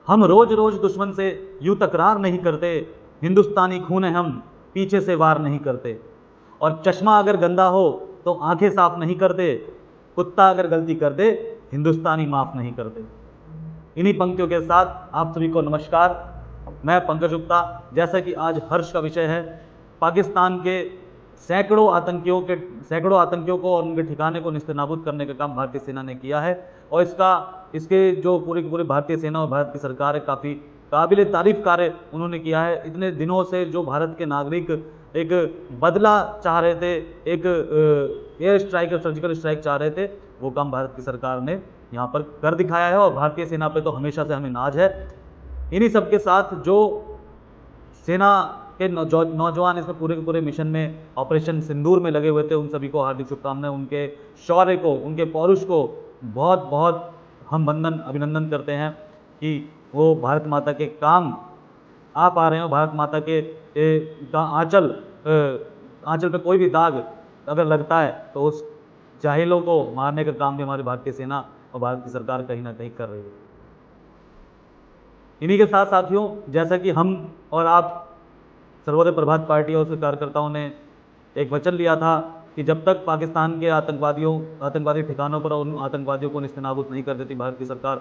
हम रोज रोज दुश्मन से यूं तकरार नहीं करते, हिंदुस्तानी खून है हम, पीछे से वार नहीं करते। और चश्मा अगर गंदा हो तो आंखें साफ नहीं करते, कुत्ता अगर गलती कर दे हिंदुस्तानी माफ नहीं करते। इन्हीं पंक्तियों के साथ आप सभी को नमस्कार। मैं पंकज गुप्ता। जैसा कि आज हर्ष का विषय है, पाकिस्तान के सैकड़ों आतंकियों को और उनके ठिकाने को निस्तेनाबूद करने का काम भारतीय सेना ने किया है। और इसके जो पूरी भारतीय सेना और भारत की सरकार है, काफ़ी काबिल तारीफ कार्य उन्होंने किया है। इतने दिनों से जो भारत के नागरिक एक बदला चाह रहे थे, एक एयर स्ट्राइक और सर्जिकल स्ट्राइक चाह रहे थे, वो काम भारत की सरकार ने यहाँ पर कर दिखाया है। और भारतीय सेना पे तो हमेशा से हमें नाज है। इन्हीं सब के साथ जो सेना के नौजवान इसमें पूरे के पूरे मिशन में, ऑपरेशन सिंदूर में लगे हुए थे, उन सभी को हार्दिक शुभकामनाएं। उनके शौर्य को, उनके पौरुष को बहुत बहुत हम अभिनंदन करते हैं कि वो भारत माता के काम आ पा रहे हो। भारत माता के आंचल पे कोई भी दाग अगर लगता है तो उस जाहिलों को मारने का काम भी हमारी भारतीय सेना और भारत की सरकार कहीं ना कहीं कर रही है। इन्हीं के साथ साथियों, जैसा कि हम और आप सर्वोदय प्रभात पार्टी और उसके कार्यकर्ताओं ने एक वचन लिया था कि जब तक पाकिस्तान के आतंकवादी ठिकानों पर उन आतंकवादियों को निस्तेनाबूद नहीं कर देती भारत की सरकार,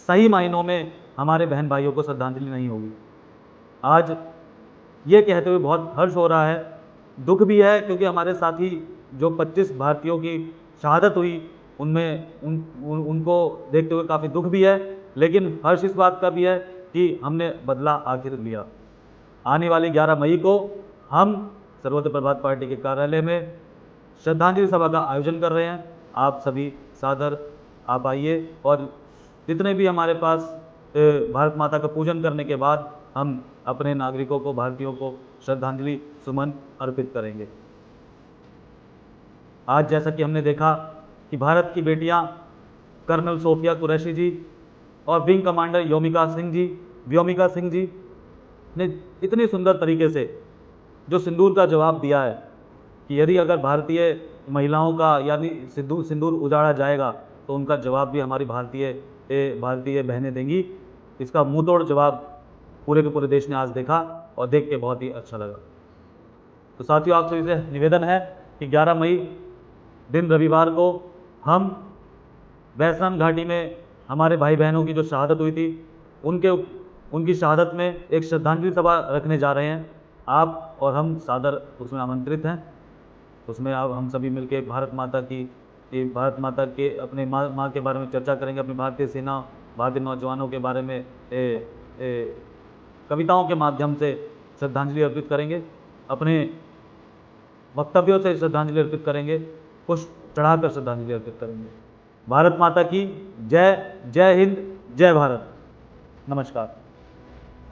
सही मायनों में हमारे बहन भाइयों को श्रद्धांजलि नहीं होगी। आज ये कहते हुए बहुत हर्ष हो रहा है, दुख भी है, क्योंकि हमारे साथी जो 25 भारतीयों की शहादत हुई उनमें उनको देखते हुए काफ़ी दुख भी है। लेकिन हर्ष इस बात का भी है कि हमने बदला आखिर लिया। आने वाली 11 मई को हम सर्वोदय प्रभात पार्टी के कार्यालय में श्रद्धांजलि सभा का आयोजन कर रहे हैं। आप सभी सादर आप आइए और जितने भी हमारे पास भारत माता का पूजन करने के बाद हम अपने नागरिकों को, भारतीयों को श्रद्धांजलि सुमन अर्पित करेंगे। आज जैसा कि हमने देखा कि भारत की बेटियां कर्नल सोफिया कुरैशी जी और विंग कमांडर व्योमिका सिंह जी ने इतनी सुंदर तरीके से जो सिंदूर का जवाब दिया है कि यदि अगर भारतीय महिलाओं का यानी सिंदूर उजाड़ा जाएगा तो उनका जवाब भी हमारी भारतीय बहनें देंगी। इसका मुंह तोड़ जवाब पूरे के पूरे देश ने आज देखा और देख के बहुत ही अच्छा लगा। तो साथियों, आप सभी से निवेदन है कि 11 मई दिन रविवार को हम वैष्णव घाटी में हमारे भाई बहनों की जो शहादत हुई थी उनकी शहादत में एक श्रद्धांजलि सभा रखने जा रहे हैं। आप और हम सादर उसमें आमंत्रित हैं। उसमें आप हम सभी मिलकर भारत माता के अपने माँ के बारे में चर्चा करेंगे, अपनी भारतीय सेना, भारतीय नौजवानों के बारे में कविताओं के माध्यम से श्रद्धांजलि अर्पित करेंगे, अपने वक्तव्यों से श्रद्धांजलि अर्पित करेंगे, पुष्प चढ़ाकर श्रद्धांजलि अर्पित करेंगे। भारत माता की जय। जय हिंद, जय भारत। नमस्कार।